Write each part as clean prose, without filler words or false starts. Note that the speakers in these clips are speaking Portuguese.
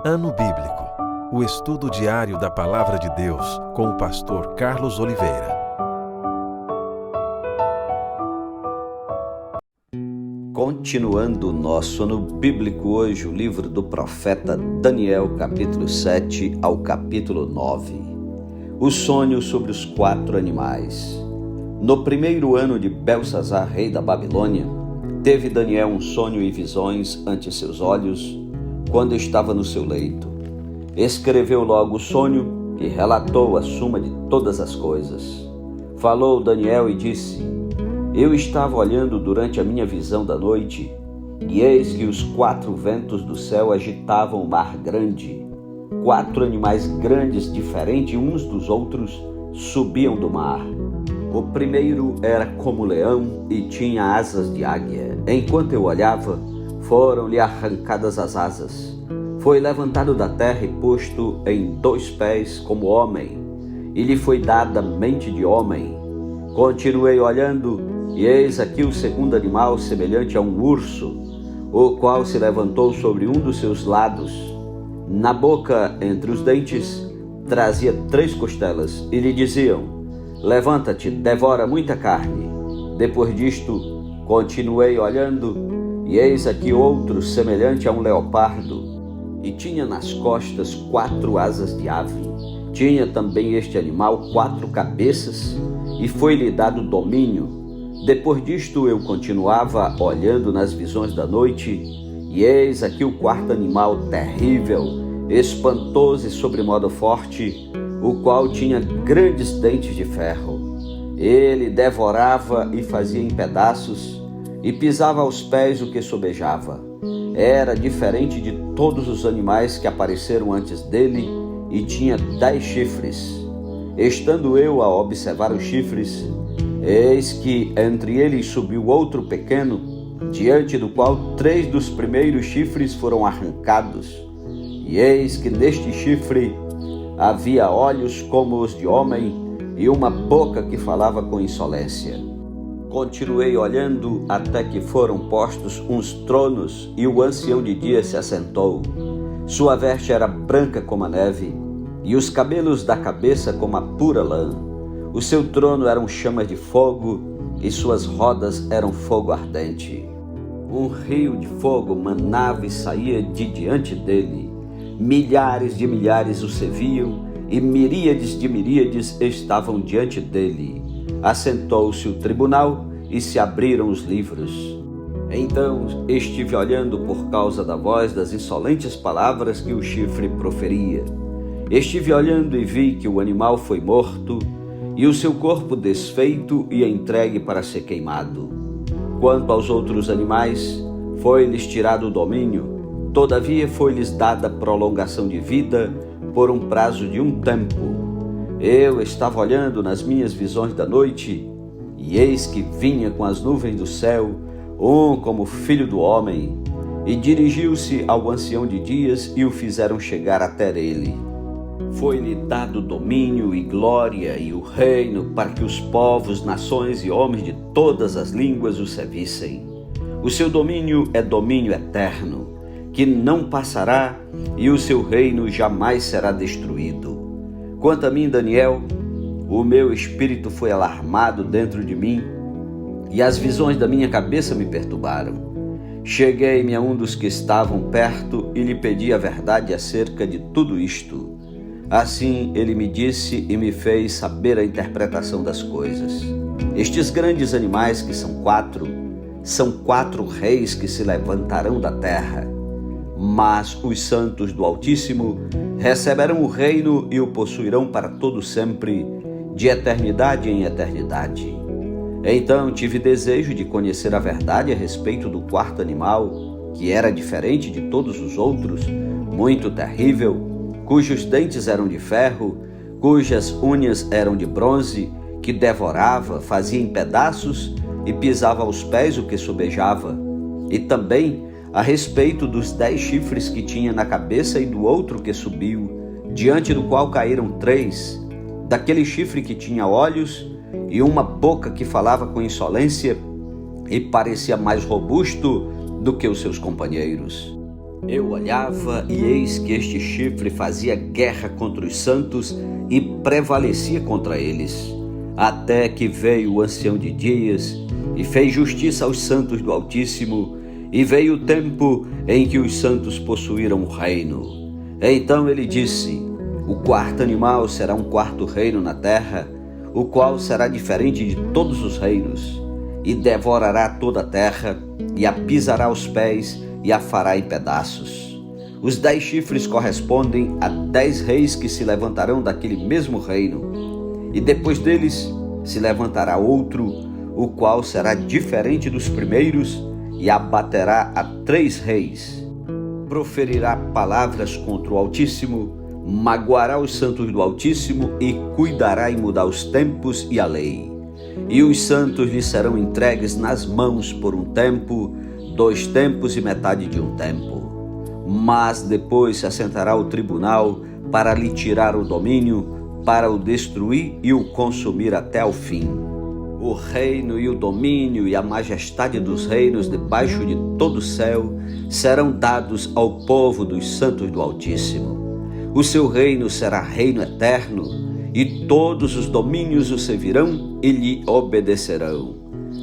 Ano Bíblico, o estudo diário da Palavra de Deus com o pastor Carlos Oliveira. Continuando o nosso ano bíblico hoje, o livro do profeta Daniel, capítulo 7 ao capítulo 9. O sonho sobre os 4 animais. No primeiro ano de Belsazar, rei da Babilônia, teve Daniel um sonho e visões ante seus olhos, quando estava no seu leito. Escreveu logo o sonho e relatou a suma de todas as coisas. Falou Daniel e disse: Eu estava olhando durante a minha visão da noite, e eis que os 4 ventos do céu agitavam o mar grande. 4 animais grandes, diferentes uns dos outros, subiam do mar. O primeiro era como leão e tinha asas de águia. Enquanto eu olhava, foram-lhe arrancadas as asas. Foi levantado da terra e posto em 2 pés como homem, e lhe foi dada mente de homem. Continuei olhando, e eis aqui o segundo animal, semelhante a um urso, o qual se levantou sobre um dos seus lados. Na boca, entre os dentes, trazia 3 costelas, e lhe diziam: Levanta-te, devora muita carne. Depois disto, continuei olhando, e eis aqui outro, semelhante a um leopardo, e tinha nas costas 4 asas de ave. Tinha também este animal 4 cabeças, e foi-lhe dado domínio. Depois disto eu continuava olhando nas visões da noite, e eis aqui o 4º animal terrível, espantoso e sobremodo forte, o qual tinha grandes dentes de ferro. Ele devorava e fazia em pedaços, e pisava aos pés o que sobejava. Era diferente de todos os animais que apareceram antes dele, e tinha 10 chifres. Estando eu a observar os chifres, eis que entre eles subiu outro pequeno, diante do qual 3 dos primeiros chifres foram arrancados. E eis que neste chifre havia olhos como os de homem, e uma boca que falava com insolência. Continuei olhando até que foram postos uns tronos, e o ancião de dias se assentou. Sua veste era branca como a neve, e os cabelos da cabeça como a pura lã. O seu trono eram chamas de fogo, e suas rodas eram fogo ardente. Um rio de fogo manava e saía de diante dele. Milhares de milhares o serviam, e miríades de miríades estavam diante dele. Assentou-se o tribunal e se abriram os livros. Então estive olhando por causa da voz das insolentes palavras que o chifre proferia. Estive olhando e vi que o animal foi morto, e o seu corpo desfeito e entregue para ser queimado. Quanto aos outros animais, foi-lhes tirado o domínio, todavia foi-lhes dada prolongação de vida por um prazo de um tempo. Eu estava olhando nas minhas visões da noite, e eis que vinha com as nuvens do céu, um como filho do homem, e dirigiu-se ao ancião de dias, e o fizeram chegar até ele. Foi-lhe dado domínio e glória e o reino, para que os povos, nações e homens de todas as línguas o servissem. O seu domínio é domínio eterno, que não passará, e o seu reino jamais será destruído. Quanto a mim, Daniel, o meu espírito foi alarmado dentro de mim, e as visões da minha cabeça me perturbaram. Cheguei-me a um dos que estavam perto e lhe pedi a verdade acerca de tudo isto. Assim ele me disse e me fez saber a interpretação das coisas. Estes grandes animais, que são 4, são 4 reis que se levantarão da terra. Mas os santos do Altíssimo receberão o reino e o possuirão para todo sempre, de eternidade em eternidade. Então tive desejo de conhecer a verdade a respeito do 4º animal, que era diferente de todos os outros, muito terrível, cujos dentes eram de ferro, cujas unhas eram de bronze, que devorava, fazia em pedaços e pisava aos pés o que sobejava. E também a respeito dos 10 chifres que tinha na cabeça e do outro que subiu, diante do qual caíram 3, daquele chifre que tinha olhos e uma boca que falava com insolência e parecia mais robusto do que os seus companheiros. Eu olhava e eis que este chifre fazia guerra contra os santos e prevalecia contra eles, até que veio o ancião de dias e fez justiça aos santos do Altíssimo, e veio o tempo em que os santos possuíram o reino. Então ele disse: o quarto animal será um quarto reino na terra, o qual será diferente de todos os reinos, e devorará toda a terra, e a pisará aos pés, e a fará em pedaços. Os 10 chifres correspondem a 10 reis que se levantarão daquele mesmo reino, e depois deles se levantará outro, o qual será diferente dos primeiros, e abaterá a 3 reis. Proferirá palavras contra o Altíssimo, magoará os santos do Altíssimo e cuidará em mudar os tempos e a lei. E os santos lhe serão entregues nas mãos por um tempo, 2 tempos e metade de um tempo. Mas depois se assentará o tribunal para lhe tirar o domínio, para o destruir e o consumir até ao fim. O reino e o domínio e a majestade dos reinos debaixo de todo o céu serão dados ao povo dos santos do Altíssimo. O seu reino será reino eterno, e todos os domínios o servirão e lhe obedecerão.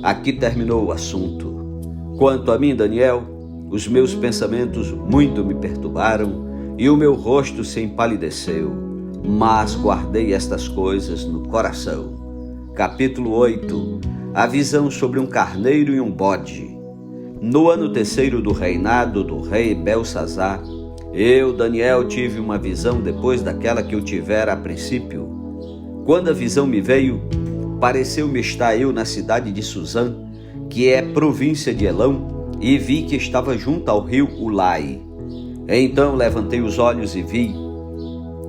Aqui terminou o assunto. Quanto a mim, Daniel, os meus pensamentos muito me perturbaram e o meu rosto se empalideceu, mas guardei estas coisas no coração. Capítulo 8. A visão sobre um carneiro e um bode. No ano 3º do reinado do rei Belsazar, eu, Daniel, tive uma visão depois daquela que eu tivera a princípio. Quando a visão me veio, pareceu-me estar eu na cidade de Suzã, que é província de Elão, e vi que estava junto ao rio Ulai. Então levantei os olhos e vi,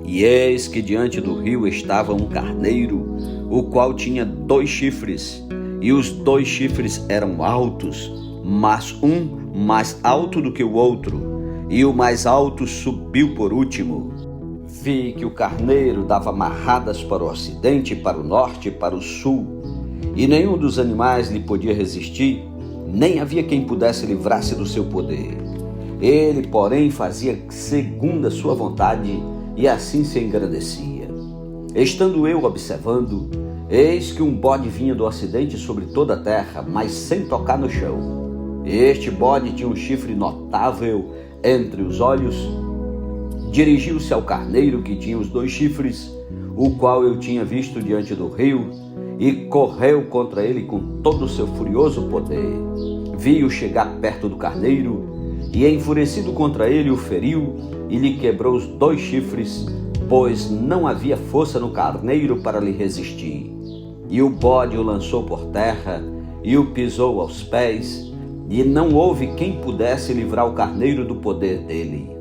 e eis que diante do rio estava um carneiro, o qual tinha 2 chifres, e os 2 chifres eram altos, mas um mais alto do que o outro, e o mais alto subiu por último. Vi que o carneiro dava marradas para o ocidente, para o norte e para o sul, e nenhum dos animais lhe podia resistir, nem havia quem pudesse livrar-se do seu poder. Ele, porém, fazia segundo a sua vontade, e assim se engrandecia. Estando eu observando, eis que um bode vinha do ocidente sobre toda a terra, mas sem tocar no chão. Este bode tinha um chifre notável entre os olhos. Dirigiu-se ao carneiro que tinha os 2 chifres, o qual eu tinha visto diante do rio, e correu contra ele com todo o seu furioso poder. Vi-o chegar perto do carneiro, e enfurecido contra ele o feriu, e lhe quebrou os 2 chifres, pois não havia força no carneiro para lhe resistir. E o bode o lançou por terra, e o pisou aos pés, e não houve quem pudesse livrar o carneiro do poder dele.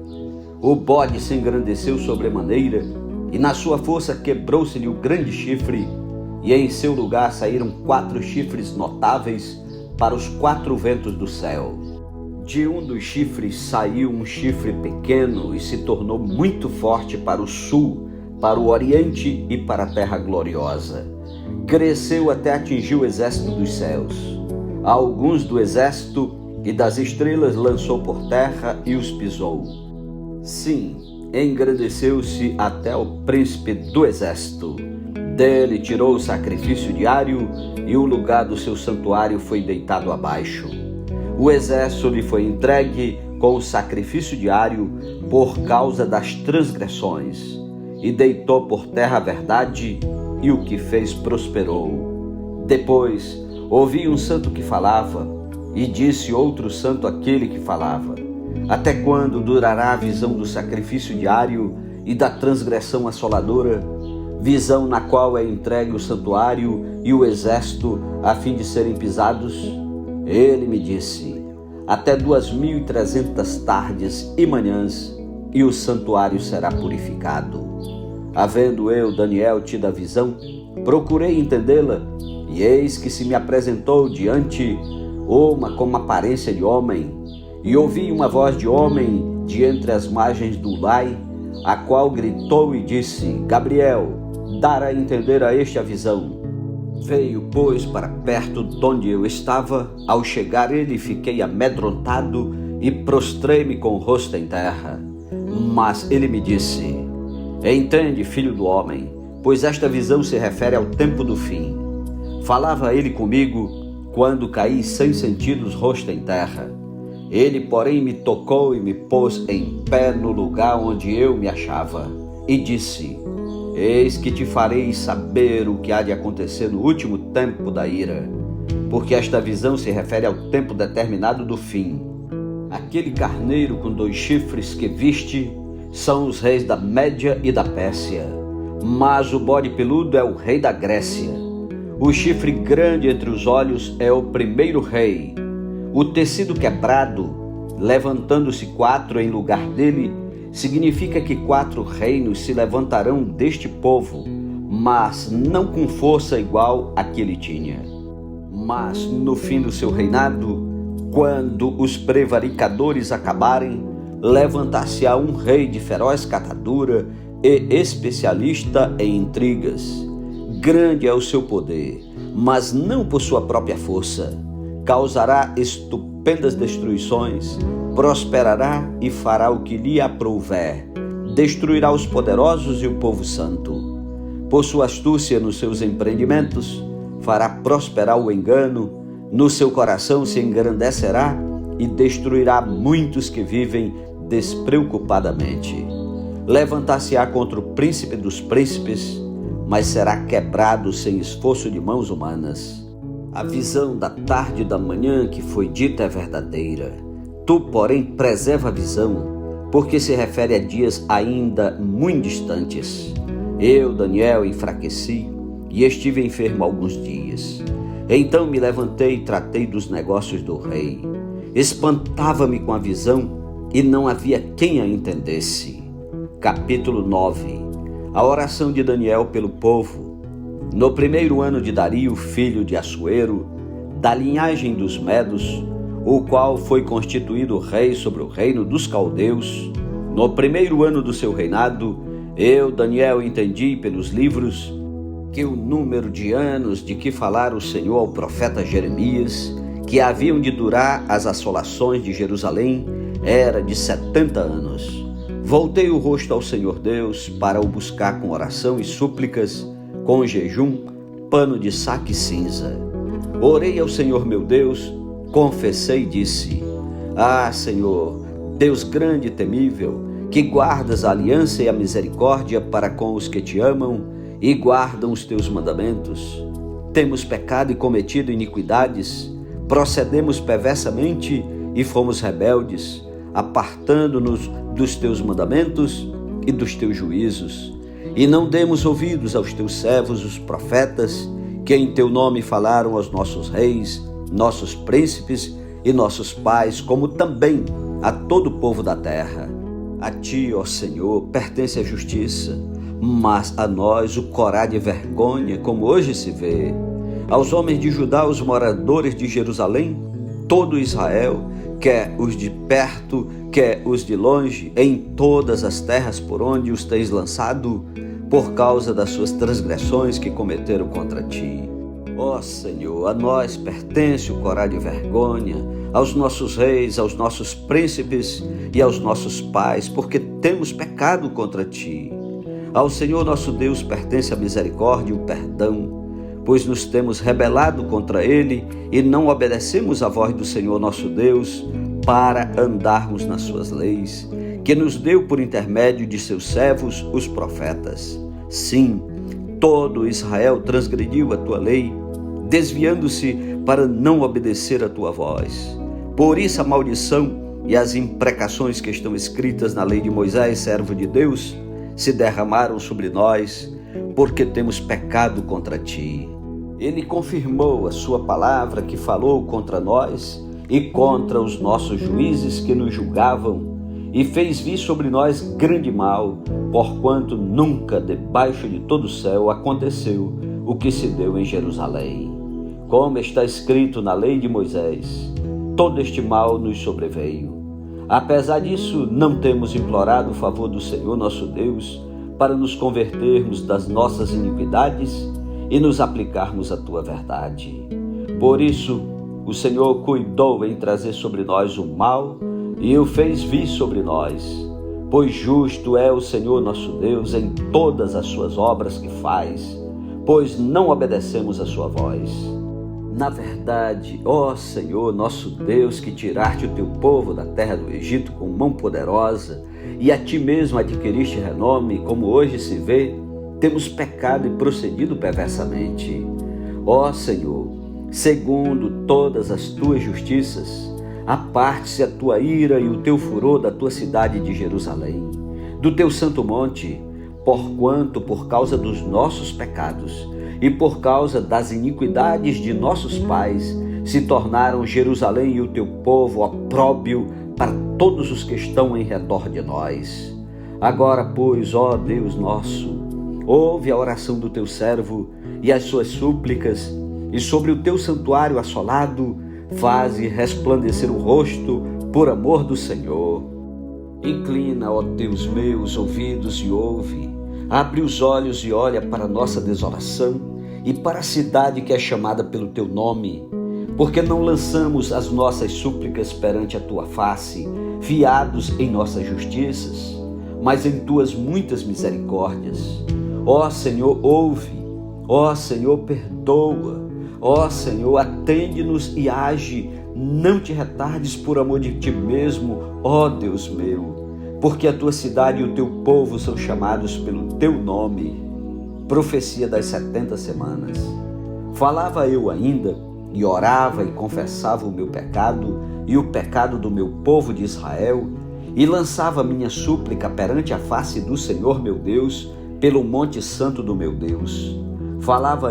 O bode se engrandeceu sobremaneira, e na sua força quebrou-se-lhe o grande chifre, e em seu lugar saíram 4 chifres notáveis para os 4 ventos do céu. De um dos chifres saiu um chifre pequeno e se tornou muito forte para o sul, para o oriente e para a terra gloriosa. Cresceu até atingir o exército dos céus. Alguns do exército e das estrelas lançou por terra e os pisou. Sim, engrandeceu-se até o príncipe do exército. Dele tirou o sacrifício diário, e o lugar do seu santuário foi deitado abaixo. O exército lhe foi entregue com o sacrifício diário por causa das transgressões, e deitou por terra a verdade, e o que fez prosperou. Depois ouvi um santo que falava, e disse outro santo àquele que falava: até quando durará a visão do sacrifício diário e da transgressão assoladora, visão na qual é entregue o santuário e o exército a fim de serem pisados? Ele me disse: até 2.300 tardes e manhãs, e o santuário será purificado. Havendo eu, Daniel, tido a visão, procurei entendê-la, e eis que se me apresentou diante uma com aparência de homem, e ouvi uma voz de homem de entre as margens do Ulai, a qual gritou e disse: Gabriel, dar a entender a este a visão. Veio, pois, para perto de onde eu estava. Ao chegar ele, fiquei amedrontado e prostrei-me com o rosto em terra. Mas ele me disse: entende, filho do homem, pois esta visão se refere ao tempo do fim. Falava ele comigo quando caí sem sentidos, rosto em terra. Ele, porém, me tocou e me pôs em pé no lugar onde eu me achava, e disse: eis que te farei saber o que há de acontecer no último tempo da ira, porque esta visão se refere ao tempo determinado do fim. Aquele carneiro com 2 chifres que viste são os reis da Média e da Pérsia, mas o bode peludo é o rei da Grécia. O chifre grande entre os olhos é o primeiro rei. O tecido quebrado, levantando-se 4 em lugar dele, significa que 4 reinos se levantarão deste povo, mas não com força igual a que ele tinha. Mas no fim do seu reinado, quando os prevaricadores acabarem, levantar-se-á um rei de feroz catadura e especialista em intrigas. Grande é o seu poder, mas não por sua própria força. Causará estupendas destruições, prosperará e fará o que lhe aprouver. Destruirá os poderosos e o povo santo. Por sua astúcia nos seus empreendimentos, fará prosperar o engano. No seu coração se engrandecerá e destruirá muitos que vivem despreocupadamente. Levantar-se-á contra o príncipe dos príncipes, mas será quebrado sem esforço de mãos humanas. A visão da tarde e da manhã que foi dita é verdadeira. Tu, porém, preserva a visão, porque se refere a dias ainda muito distantes. Eu, Daniel, enfraqueci e estive enfermo alguns dias. Então me levantei e tratei dos negócios do rei. Espantava-me com a visão e não havia quem a entendesse. Capítulo 9. A oração de Daniel pelo povo. No 1º ano de Dario, filho de Assuero, da linhagem dos Medos, o qual foi constituído rei sobre o reino dos caldeus, no 1º ano do seu reinado, eu, Daniel, entendi pelos livros que o número de anos de que falara o Senhor ao profeta Jeremias, que haviam de durar as assolações de Jerusalém, era de 70 anos. Voltei o rosto ao Senhor Deus para o buscar com oração e súplicas, com jejum, pano de saco e cinza. Orei ao Senhor meu Deus, confessei e disse: ah, Senhor, Deus grande e temível, que guardas a aliança e a misericórdia para com os que te amam e guardam os teus mandamentos. Temos pecado e cometido iniquidades, procedemos perversamente e fomos rebeldes, apartando-nos dos teus mandamentos e dos teus juízos. E não demos ouvidos aos teus servos, os profetas, que em teu nome falaram aos nossos reis, nossos príncipes e nossos pais, como também a todo o povo da terra. A ti, ó Senhor, pertence a justiça, mas a nós o corá de vergonha, como hoje se vê. Aos homens de Judá, os moradores de Jerusalém, todo Israel, quer os de perto, quer os de longe, em todas as terras por onde os tens lançado, por causa das suas transgressões que cometeram contra ti. Ó Senhor, a nós pertence o corá de vergonha, aos nossos reis, aos nossos príncipes e aos nossos pais, porque temos pecado contra ti. Ao Senhor nosso Deus pertence a misericórdia e o perdão, pois nos temos rebelado contra Ele e não obedecemos à voz do Senhor nosso Deus para andarmos nas suas leis, que nos deu por intermédio de seus servos, os profetas. Sim, todo Israel transgrediu a tua lei, desviando-se para não obedecer a tua voz. Por isso a maldição e as imprecações que estão escritas na lei de Moisés, servo de Deus, se derramaram sobre nós, porque temos pecado contra ti. Ele confirmou a sua palavra que falou contra nós e contra os nossos juízes que nos julgavam, e fez vir sobre nós grande mal, porquanto nunca debaixo de todo o céu aconteceu o que se deu em Jerusalém. Como está escrito na lei de Moisés, todo este mal nos sobreveio. Apesar disso, não temos implorado o favor do Senhor nosso Deus para nos convertermos das nossas iniquidades e nos aplicarmos à tua verdade. Por isso, o Senhor cuidou em trazer sobre nós o mal e o fez vir sobre nós, pois justo é o Senhor nosso Deus em todas as suas obras que faz, pois não obedecemos a sua voz. Na verdade, ó Senhor, nosso Deus, que tiraste o teu povo da terra do Egito com mão poderosa e a ti mesmo adquiriste renome, como hoje se vê, temos pecado e procedido perversamente. Ó Senhor, segundo todas as tuas justiças, aparte-se a tua ira e o teu furor da tua cidade de Jerusalém, do teu santo monte, porquanto por causa dos nossos pecados e por causa das iniquidades de nossos pais, se tornaram Jerusalém e o teu povo opróbio para todos os que estão em redor de nós. Agora, pois, ó Deus nosso, ouve a oração do teu servo e as suas súplicas, e sobre o teu santuário assolado, faze resplandecer o rosto por amor do Senhor. Inclina, ó Deus meus, ouvidos e ouve. Abre os olhos e olha para a nossa desolação e para a cidade que é chamada pelo teu nome, porque não lançamos as nossas súplicas perante a tua face, fiados em nossas justiças, mas em tuas muitas misericórdias. Ó Senhor, ouve. Ó Senhor, perdoa. Ó Senhor, atende-nos e age. Não te retardes por amor de ti mesmo, ó Deus meu, porque a tua cidade e o teu povo são chamados pelo teu nome. Profecia das 70 semanas. Falava eu ainda, e orava e confessava o meu pecado e o pecado do meu povo de Israel, e lançava minha súplica perante a face do Senhor meu Deus, pelo monte santo do meu Deus. Falava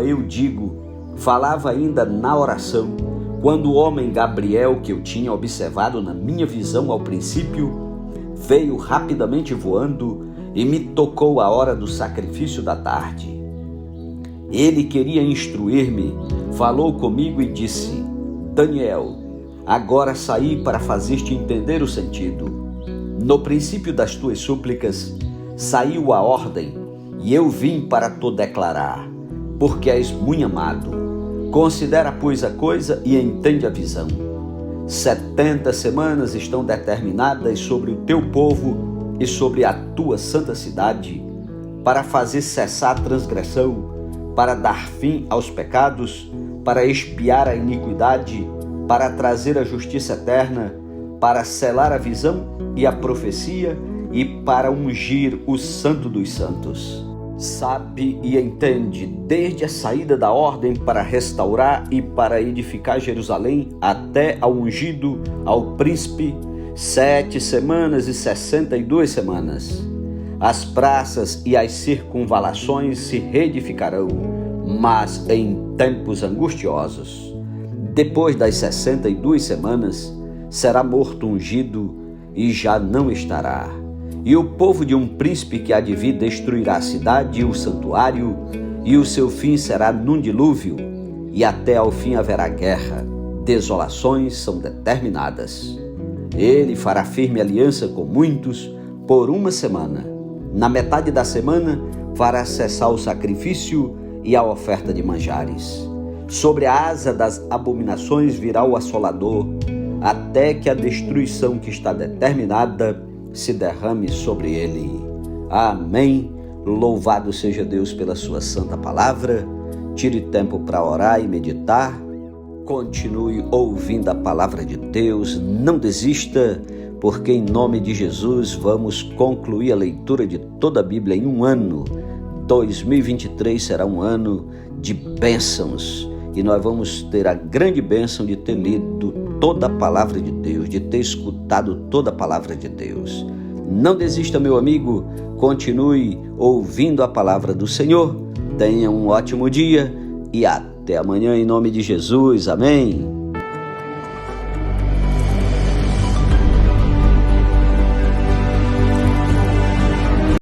ainda na oração, quando o homem Gabriel, que eu tinha observado na minha visão ao princípio, veio rapidamente voando e me tocou a hora do sacrifício da tarde. Ele queria instruir-me, falou comigo e disse: Daniel, agora saí para fazer-te entender o sentido. No princípio das tuas súplicas saiu a ordem, e eu vim para te declarar, porque és muito amado. Considera, pois, a coisa e entende a visão. 70 semanas estão determinadas sobre o teu povo e sobre a tua santa cidade, para fazer cessar a transgressão, para dar fim aos pecados, para expiar a iniquidade, para trazer a justiça eterna, para selar a visão e a profecia e para ungir o Santo dos Santos. Sabe e entende, desde a saída da ordem para restaurar e para edificar Jerusalém até ao ungido, ao príncipe, 7 semanas e 62 semanas. As praças e as circunvalações se reedificarão, mas em tempos angustiosos. Depois das 62 semanas, será morto ungido e já não estará. E o povo de um príncipe que há de vir destruirá a cidade e o santuário, e o seu fim será num dilúvio, e até ao fim haverá guerra. Desolações são determinadas. Ele fará firme aliança com muitos por 1 semana. Na metade da semana fará cessar o sacrifício e a oferta de manjares. Sobre a asa das abominações virá o assolador, até que a destruição que está determinada se derrame sobre ele. Amém. Louvado seja Deus pela sua santa palavra. Tire tempo para orar e meditar. Continue ouvindo a palavra de Deus. Não desista, porque em nome de Jesus vamos concluir a leitura de toda a Bíblia em um ano. 2023 será um ano de bênçãos e nós vamos ter a grande bênção de ter lido toda a palavra de Deus, de ter escutado toda a palavra de Deus. Não desista, meu amigo, continue ouvindo a palavra do Senhor. Tenha um ótimo dia e até amanhã em nome de Jesus. Amém.